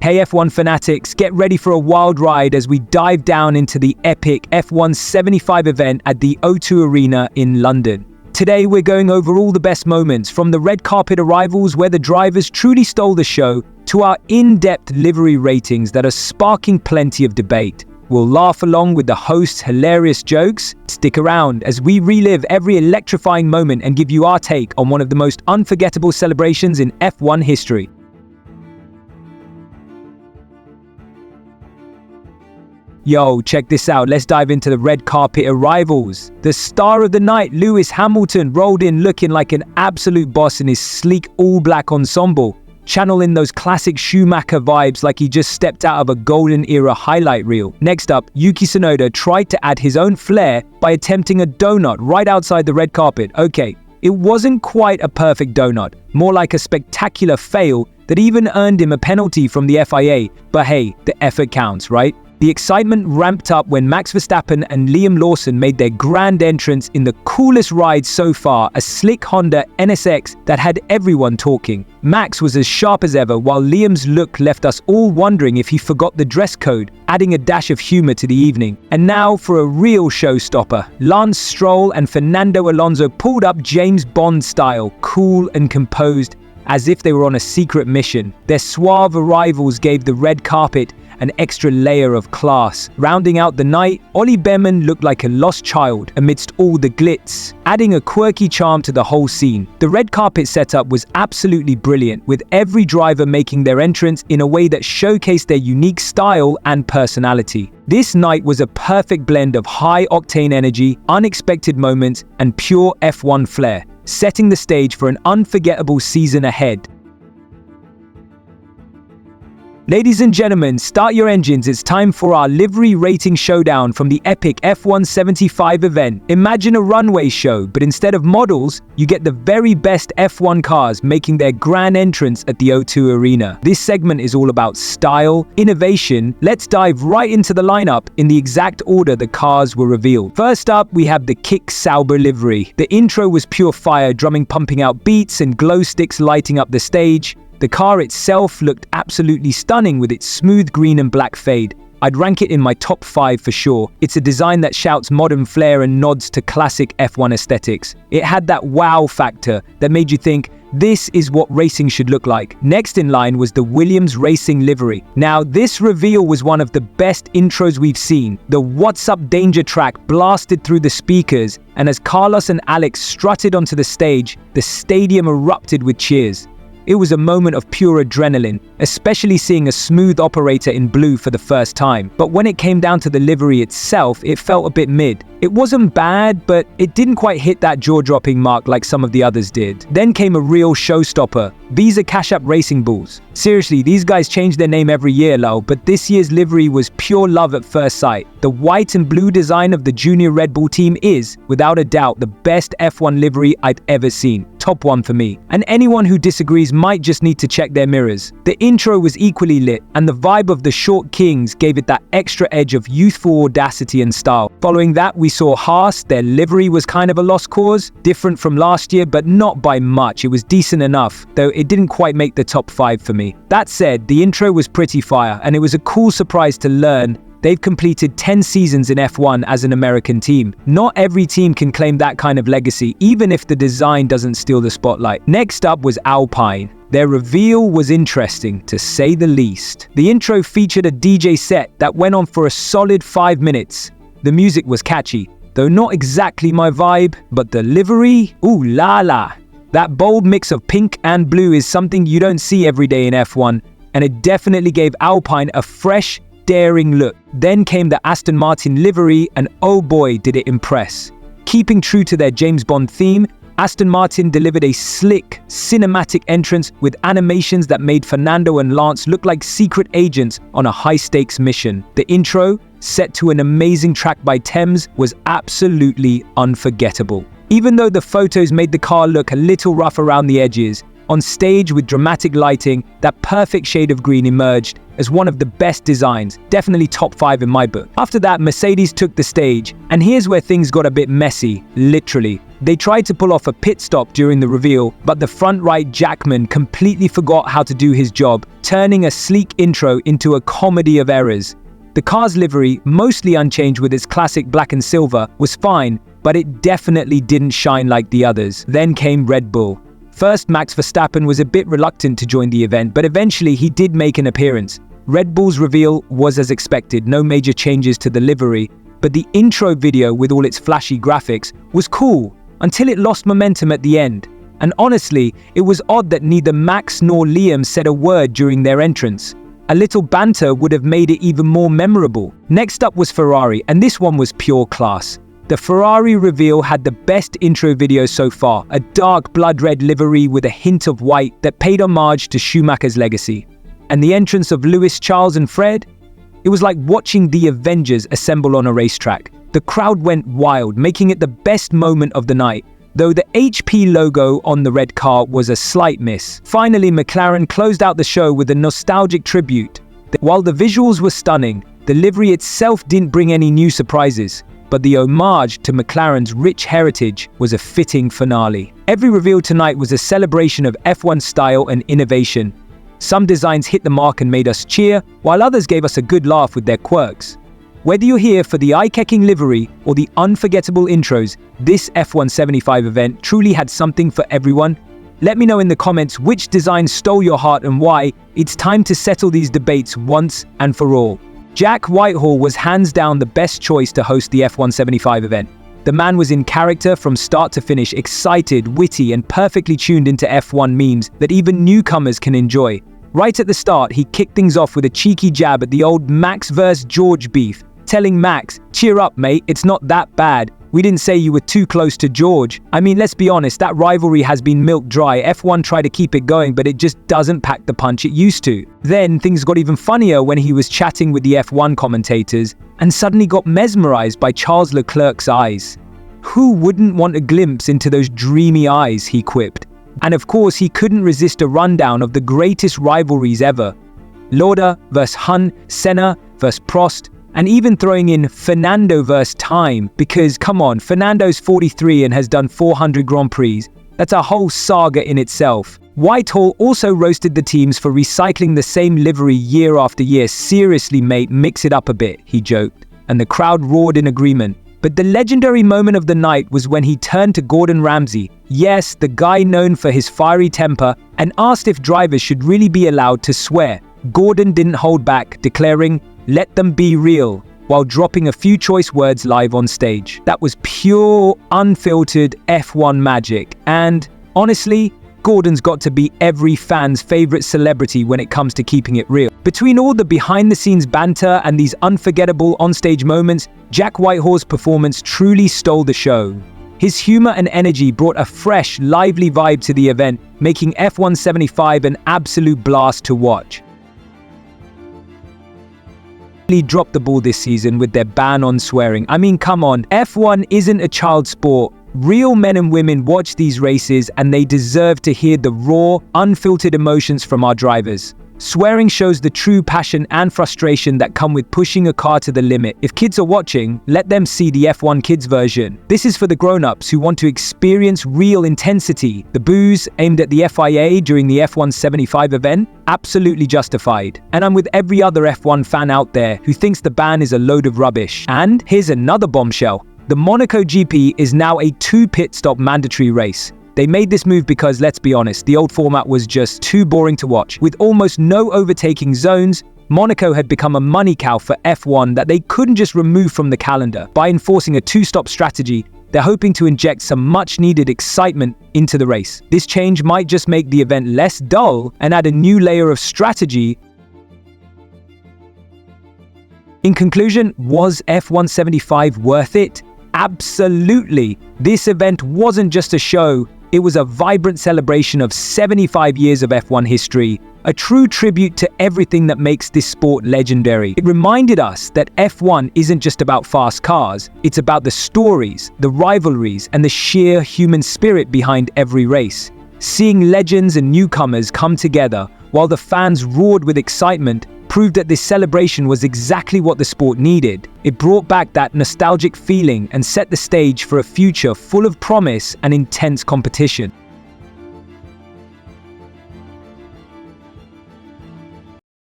Hey F1 fanatics, get ready for a wild ride as we dive down into the epic F1 75 event at the O2 Arena in London. Today we're going over all the best moments, from the red carpet arrivals where the drivers truly stole the show, to our in-depth livery ratings that are sparking plenty of debate. We'll laugh along with the host's hilarious jokes. Stick around as we relive every electrifying moment and give you our take on one of the most unforgettable celebrations in F1 history. Yo, check this out. Let's dive into the red carpet arrivals. The star of the night, Lewis Hamilton, rolled in looking like an absolute boss in his sleek all-black ensemble, channeling those classic Schumacher vibes like he just stepped out of a golden era highlight reel. Next up, Yuki Tsunoda tried to add his own flair by attempting a donut right outside the red carpet. Okay, it wasn't quite a perfect donut, more like a spectacular fail that even earned him a penalty from the FIA, but hey, the effort counts, right? The excitement ramped up when Max Verstappen and Liam Lawson made their grand entrance in the coolest ride so far, a slick Honda NSX that had everyone talking. Max was as sharp as ever, while Liam's look left us all wondering if he forgot the dress code, adding a dash of humor to the evening. And now for a real showstopper. Lance Stroll and Fernando Alonso pulled up James Bond style, cool and composed, as if they were on a secret mission. Their suave arrivals gave the red carpet an extra layer of class. Rounding out the night, Ollie Behrman looked like a lost child amidst all the glitz, adding a quirky charm to the whole scene. The red carpet setup was absolutely brilliant, with every driver making their entrance in a way that showcased their unique style and personality. This night was a perfect blend of high-octane energy, unexpected moments, and pure F1 flair, setting the stage for an unforgettable season ahead. Ladies and gentlemen, start your engines. It's time for our livery rating showdown from the epic F1 75 event. Imagine a runway show, but instead of models, you get the very best F1 cars making their grand entrance at the O2 Arena. This segment is all about style, innovation. Let's dive right into the lineup in the exact order the cars were revealed. First up, we have the Kick Sauber livery. The intro was pure fire, drumming pumping out beats and glow sticks lighting up the stage. The car itself looked absolutely stunning with its smooth green and black fade. I'd rank it in my top 5 for sure. It's a design that shouts modern flair and nods to classic F1 aesthetics. It had that wow factor that made you think, this is what racing should look like. Next in line was the Williams Racing livery. Now, this reveal was one of the best intros we've seen. The What's Up Danger track blasted through the speakers, and as Carlos and Alex strutted onto the stage, the stadium erupted with cheers. It was a moment of pure adrenaline, especially seeing a smooth operator in blue for the first time. But when it came down to the livery itself, it felt a bit mid. It wasn't bad, but it didn't quite hit that jaw-dropping mark like some of the others did. Then came a real showstopper, Visa Cash App Racing Bulls. Seriously, these guys change their name every year, lol, but this year's livery was pure love at first sight. The white and blue design of the junior Red Bull team is, without a doubt, the best F1 livery I've ever seen. Top 1 for me. And anyone who disagrees might just need to check their mirrors. The intro was equally lit, and the vibe of the Short Kings gave it that extra edge of youthful audacity and style. Following that, we saw Haas. Their livery was kind of a lost cause, different from last year, but not by much. It was decent enough, though it didn't quite make the top 5 for me. That said, the intro was pretty fire, and it was a cool surprise to learn they've completed 10 seasons in F1 as an American team. Not every team can claim that kind of legacy, even if the design doesn't steal the spotlight. Next up was Alpine. Their reveal was interesting, to say the least. The intro featured a DJ set that went on for a solid 5 minutes. The music was catchy, though not exactly my vibe, but the livery, ooh la la. That bold mix of pink and blue is something you don't see every day in F1, and it definitely gave Alpine a fresh, daring look. Then came the Aston Martin livery, and oh boy did it impress. Keeping true to their James Bond theme, Aston Martin delivered a slick, cinematic entrance with animations that made Fernando and Lance look like secret agents on a high-stakes mission. The intro, set to an amazing track by Thames, was absolutely unforgettable. Even though the photos made the car look a little rough around the edges, on stage with dramatic lighting, that perfect shade of green emerged as one of the best designs, definitely top 5 in my book. After that, Mercedes took the stage, and here's where things got a bit messy, literally. They tried to pull off a pit stop during the reveal, but the front right Jackman completely forgot how to do his job, turning a sleek intro into a comedy of errors. The car's livery, mostly unchanged with its classic black and silver, was fine, but it definitely didn't shine like the others. Then came Red Bull. First, Max Verstappen was a bit reluctant to join the event, but eventually he did make an appearance. Red Bull's reveal was as expected, no major changes to the livery, but the intro video with all its flashy graphics was cool, until it lost momentum at the end. And honestly, it was odd that neither Max nor Liam said a word during their entrance. A little banter would have made it even more memorable. Next up was Ferrari, and this one was pure class. The Ferrari reveal had the best intro video so far, a dark blood red livery with a hint of white that paid homage to Schumacher's legacy. And the entrance of Lewis, Charles and Fred? It was like watching the Avengers assemble on a racetrack. The crowd went wild, making it the best moment of the night, though the HP logo on the red car was a slight miss. Finally, McLaren closed out the show with a nostalgic tribute. While the visuals were stunning, the livery itself didn't bring any new surprises. But the homage to McLaren's rich heritage was a fitting finale. Every reveal tonight was a celebration of F1 style and innovation. Some designs hit the mark and made us cheer, while others gave us a good laugh with their quirks. Whether you're here for the eye-catching livery or the unforgettable intros, this F1 75 event truly had something for everyone. Let me know in the comments which design stole your heart and why. It's time to settle these debates once and for all. Jack Whitehall was hands down the best choice to host the F1 75 event. The man was in character from start to finish, excited, witty, and perfectly tuned into F1 memes that even newcomers can enjoy. Right at the start, he kicked things off with a cheeky jab at the old Max vs. George beef, telling Max, "Cheer up, mate, it's not that bad. We didn't say you were too close to George." I mean, let's be honest, that rivalry has been milked dry. F1 tried to keep it going, but it just doesn't pack the punch it used to. Then things got even funnier when he was chatting with the F1 commentators and suddenly got mesmerized by Charles Leclerc's eyes. Who wouldn't want a glimpse into those dreamy eyes, he quipped. And of course, he couldn't resist a rundown of the greatest rivalries ever. Lauda vs. Hunt, Senna vs. Prost, and even throwing in Fernando vs. Time, because come on, Fernando's 43 and has done 400 Grand Prix. That's a whole saga in itself. Whitehall also roasted the teams for recycling the same livery year after year. Seriously, mate, mix it up a bit, he joked, and the crowd roared in agreement. But the legendary moment of the night was when he turned to Gordon Ramsay, yes, the guy known for his fiery temper, and asked if drivers should really be allowed to swear. Gordon didn't hold back, declaring, "Let them be real," while dropping a few choice words live on stage. That was pure, unfiltered F1 magic. And honestly, Gordon's got to be every fan's favorite celebrity when it comes to keeping it real. Between all the behind-the-scenes banter and these unforgettable on-stage moments, Jack Whitehall's performance truly stole the show. His humor and energy brought a fresh, lively vibe to the event, making F1 75 an absolute blast to watch. Dropped the ball this season with their ban on swearing. I mean, come on, F1 isn't a child sport. Real men and women watch these races and they deserve to hear the raw, unfiltered emotions from our drivers. Swearing shows the true passion and frustration that come with pushing a car to the limit. If kids are watching, let them see the F1 Kids version. This is for the grown-ups who want to experience real intensity. The boos aimed at the FIA during the F1 75 event? Absolutely justified. And I'm with every other F1 fan out there who thinks the ban is a load of rubbish. And here's another bombshell. The Monaco GP is now a 2 pit stop mandatory race. They made this move because, let's be honest, the old format was just too boring to watch. With almost no overtaking zones, Monaco had become a money cow for F1 that they couldn't just remove from the calendar. By enforcing a 2-stop strategy, they're hoping to inject some much-needed excitement into the race. This change might just make the event less dull and add a new layer of strategy. In conclusion, was F1 75 worth it? Absolutely. This event wasn't just a show. It was a vibrant celebration of 75 years of F1 history, a true tribute to everything that makes this sport legendary. It reminded us that F1 isn't just about fast cars, it's about the stories, the rivalries, and the sheer human spirit behind every race. Seeing legends and newcomers come together while the fans roared with excitement, proved that this celebration was exactly what the sport needed. It brought back that nostalgic feeling and set the stage for a future full of promise and intense competition.